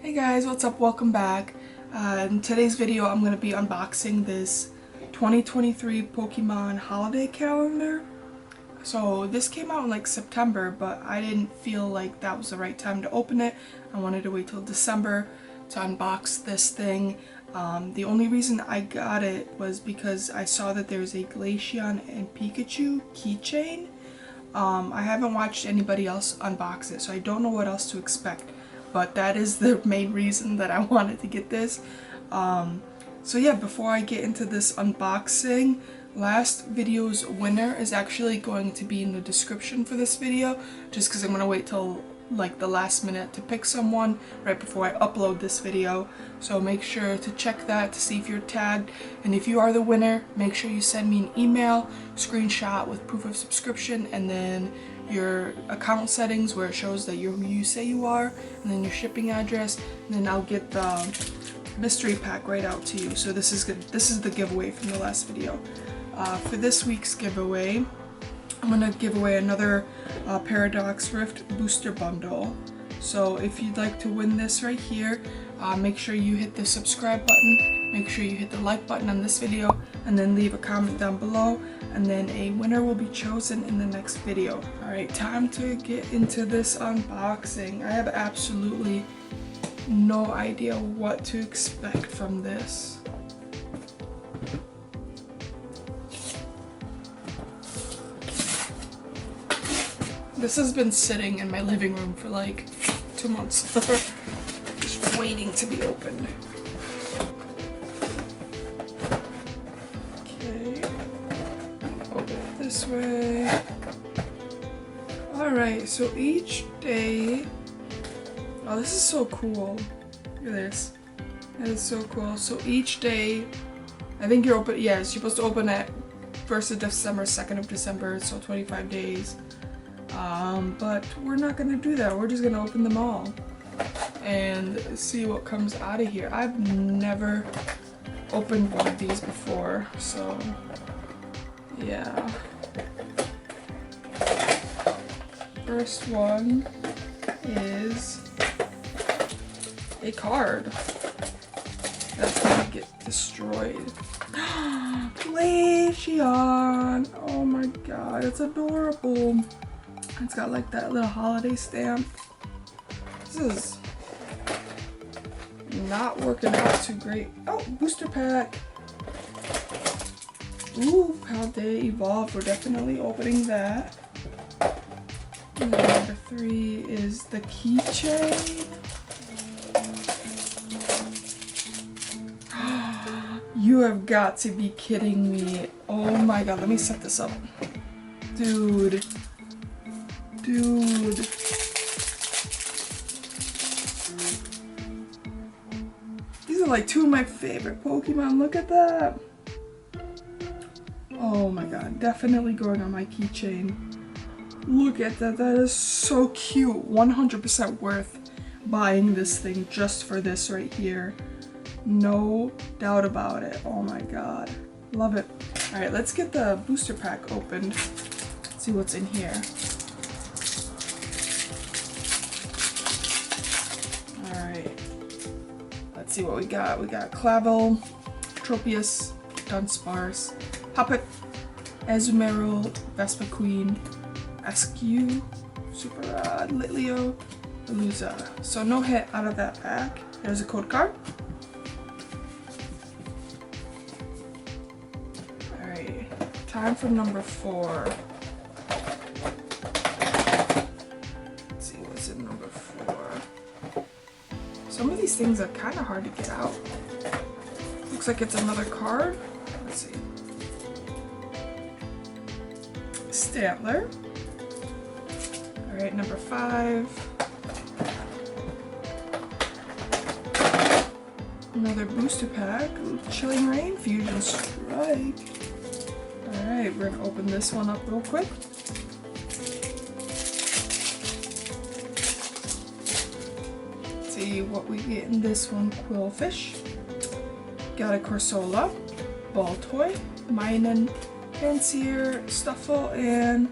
Hey guys, what's up? Welcome back. In today's video I'm going to be unboxing this 2023 Pokemon holiday calendar. So this came out in like September, but I didn't feel like that was the right time to open it. I wanted to wait till December to unbox this thing. The only reason I got it was because I saw that there's a Glaceon and Pikachu keychain. I haven't watched anybody else unbox it, so I don't know what else to expect. But that is the main reason that I wanted to get this. So yeah, before I get into this unboxing, last video's winner is actually going to be in the description for this video, just because I'm going to wait till like the last minute to pick someone right before I upload this video. So make sure to check that to see if you're tagged, and if you are the winner, make sure you send me an email screenshot with proof of subscription, and then your account settings where it shows that you're who you say you are, and then your shipping address, and then I'll get the mystery pack right out to you. So this is good. This is the giveaway from the last video. For this week's giveaway, I'm gonna give away another Paradox Rift booster bundle. So if you'd like to win this right here, make sure you hit the subscribe button, make sure you hit the like button on this video, and then leave a comment down below, and then a winner will be chosen in the next video. Alright, time to get into this unboxing. I have absolutely no idea what to expect from this. This has been sitting in my living room for like 2 months. Just waiting to be opened. Okay. Open it this way. Alright, so each day... Oh, this is so cool. Look at this. That is so cool. So each day, I think you're open... Yeah, you're supposed to open at 1st of December, 2nd of December, so 25 days. But we're not gonna do that. We're just gonna open them all and see what comes out of here. I've never opened one of these before, so yeah. First one is a card that's gonna get destroyed. Glaceon! Oh my god, it's adorable. It's got like that little holiday stamp. This is not working out too great. Oh, booster pack. Ooh, how they evolve. We're definitely opening that. And then number 3 is the keychain. You have got to be kidding me. Oh my god, let me set this up. Dude. Dude. These are like 2 of my favorite Pokemon. Look at that. Oh my god, definitely going on my keychain. Look at that. That is so cute. 100% worth buying this thing just for this right here. No doubt about it. Oh my god. Love it. Alright, let's get the booster pack opened. Let's see what's in here. Alright. Let's see what we got. We got Clavel, Tropius, Dunsparce, Hoppip, Azumarill, Vespiquen, Askew, Super Rod, Litleo, Veluza. So no hit out of that pack. There's a code card. Alright, time for number 4. Let's see what's in number 4. Some of these things are kind of hard to get out. Looks like it's another card. Let's see. Stantler. Alright, number 5. Another booster pack. Chilling Rain, Fusion Strike. Alright, we're gonna open this one up real quick. See what we get in this one. Quillfish. Got a Corsola, Baltoy, Minun, Fancier, Stuffle, and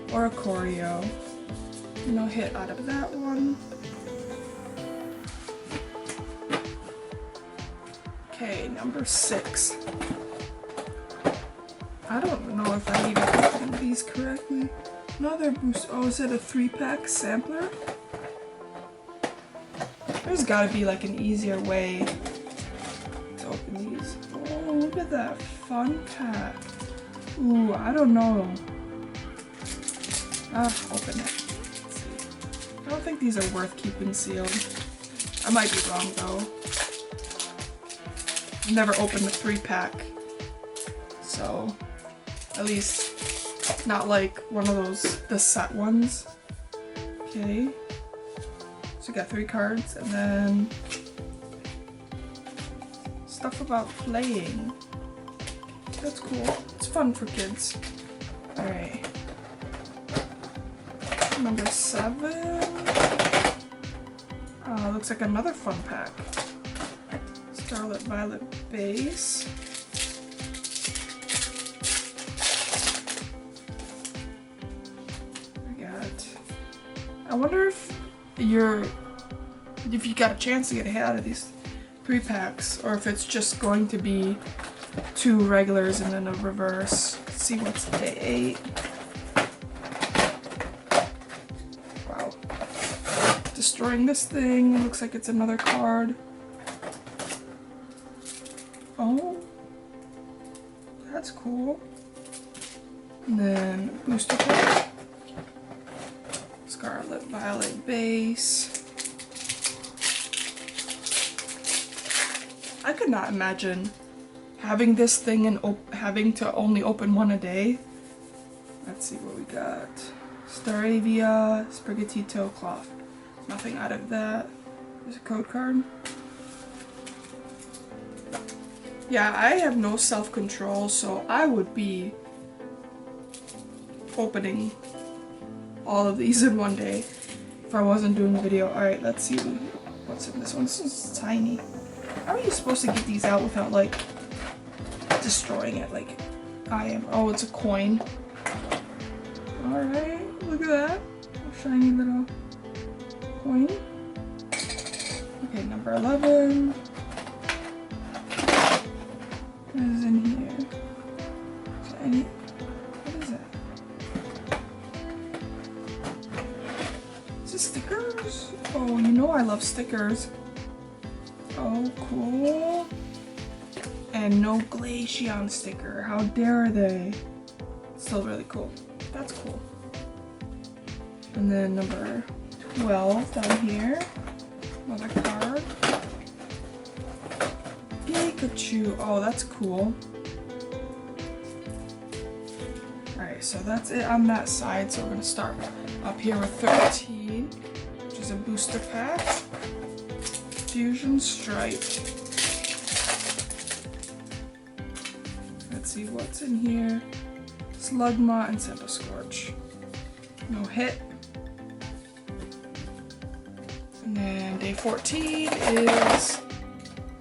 Oricorio. No hit out of that one. number 6. I don't know if I even opened these correctly. Another boost. Oh, is it a 3-pack sampler? There's gotta be like an easier way to open these. Oh, look at that fun pack. Ooh, I don't know. Open it. Let's see. I don't think these are worth keeping sealed. I might be wrong though. I've never opened a 3-pack. So, at least not like one of those, the set ones. Okay. So we got 3 cards and then stuff about playing. That's cool. It's fun for kids. Alright. Number 7. Looks like another fun pack. Scarlet Violet base. I wonder if you got a chance to get ahead out of these 3 packs, or if it's just going to be 2 regulars and then a reverse. Let's see what's day 8. Wow. Destroying this thing. It looks like it's another card. Oh. That's cool. And then booster pack. Scarlet Violet base. I could not imagine having this thing and having to only open 1 a day. Let's see what we got. Staravia, Sprigatito, Cloth. Nothing out of that. There's a code card. Yeah, I have no self-control, so I would be opening all of these in 1 day if I wasn't doing a video. Alright, let's see what's in this one. This one's tiny. How are you supposed to get these out without like destroying it like I am? Oh, it's a coin. Alright, look at that. A shiny little coin. Okay, number 11. What is in here? Is there any? What is that? Is this stickers? Oh, you know I love stickers. Oh, cool. And no Glaceon sticker. How dare they? Still really cool. That's cool. And then number 12 down here. Another card. Pikachu. Oh, that's cool. Alright, so that's it on that side. So we're going to start up here with 13, which is a booster pack. Fusion Stripe. Let's see what's in here. Slugma and Scorch. No hit. And then day 14 is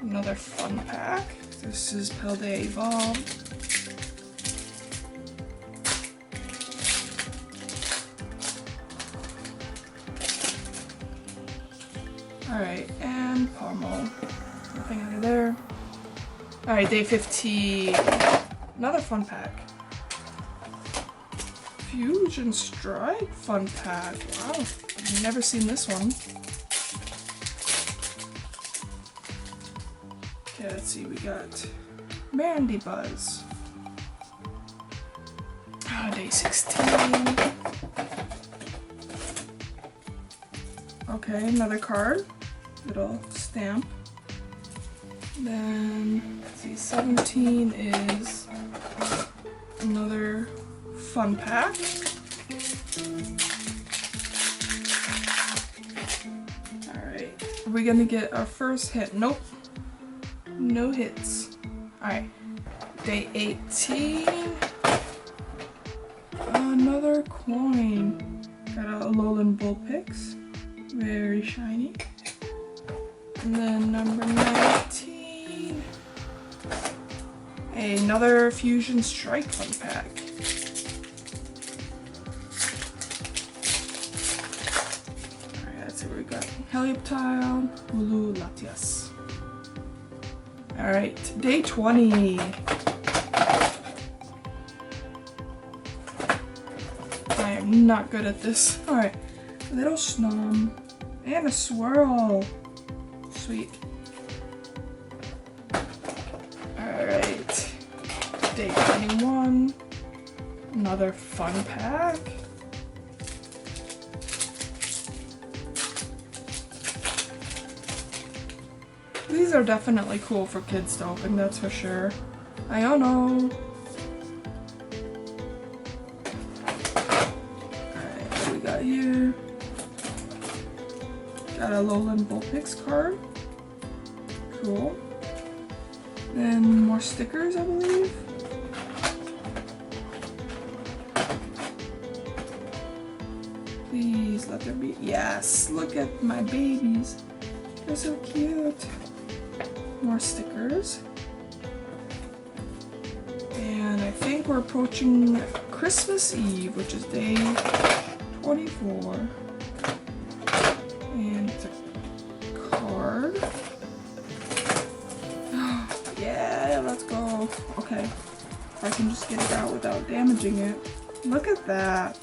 another fun pack. This is Paldea Evolved. Alright, and Pommel. Nothing out of there. Alright, day 15. Another fun pack. Fusion Strike fun pack. Wow, I've never seen this one. Okay, let's see, we got Mandy Buzz. Day 16. Okay, another card. Little stamp. Then, let's see, 17 is another fun pack. Alright, are we gonna get our first hit? Nope. No hits. Alright, day 18. Another coin. Got a Alolan Bullpix. Very shiny. And then number 19. Another Fusion Strike fun pack. Alright, let's see what we got. Helioptile, Hulu Latias. Alright, day 20. I am not good at this. Alright, little snom and a swirl. Sweet. Alright, day 21. Another fun pack. These are definitely cool for kids to open, that's for sure. I don't know. Alright, what do we got here? Got a Lowland Vulpix card. Cool. Then more stickers, I believe. Please let there be. Yes, look at my babies. They're so cute. More stickers. And I think we're approaching Christmas Eve, which is day 24. And it's a card. Yeah, let's go. Okay. If I can just get it out without damaging it. Look at that.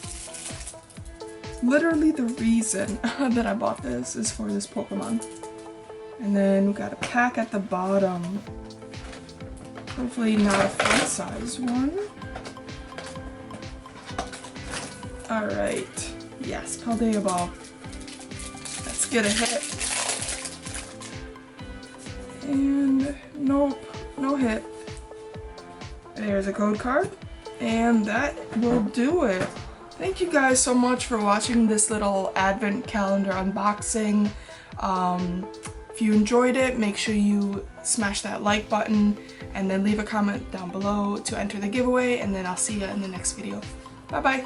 Literally the reason that I bought this is for this Pokemon. And then we got a pack at the bottom. Hopefully not a full size one. Alright. Yes, Paldea Ball. Let's get a hit. And nope, no hit. There's a code card. And that will do it. Thank you guys so much for watching this little advent calendar unboxing. If you enjoyed it, make sure you smash that like button and then leave a comment down below to enter the giveaway, and then I'll see you in the next video. Bye bye!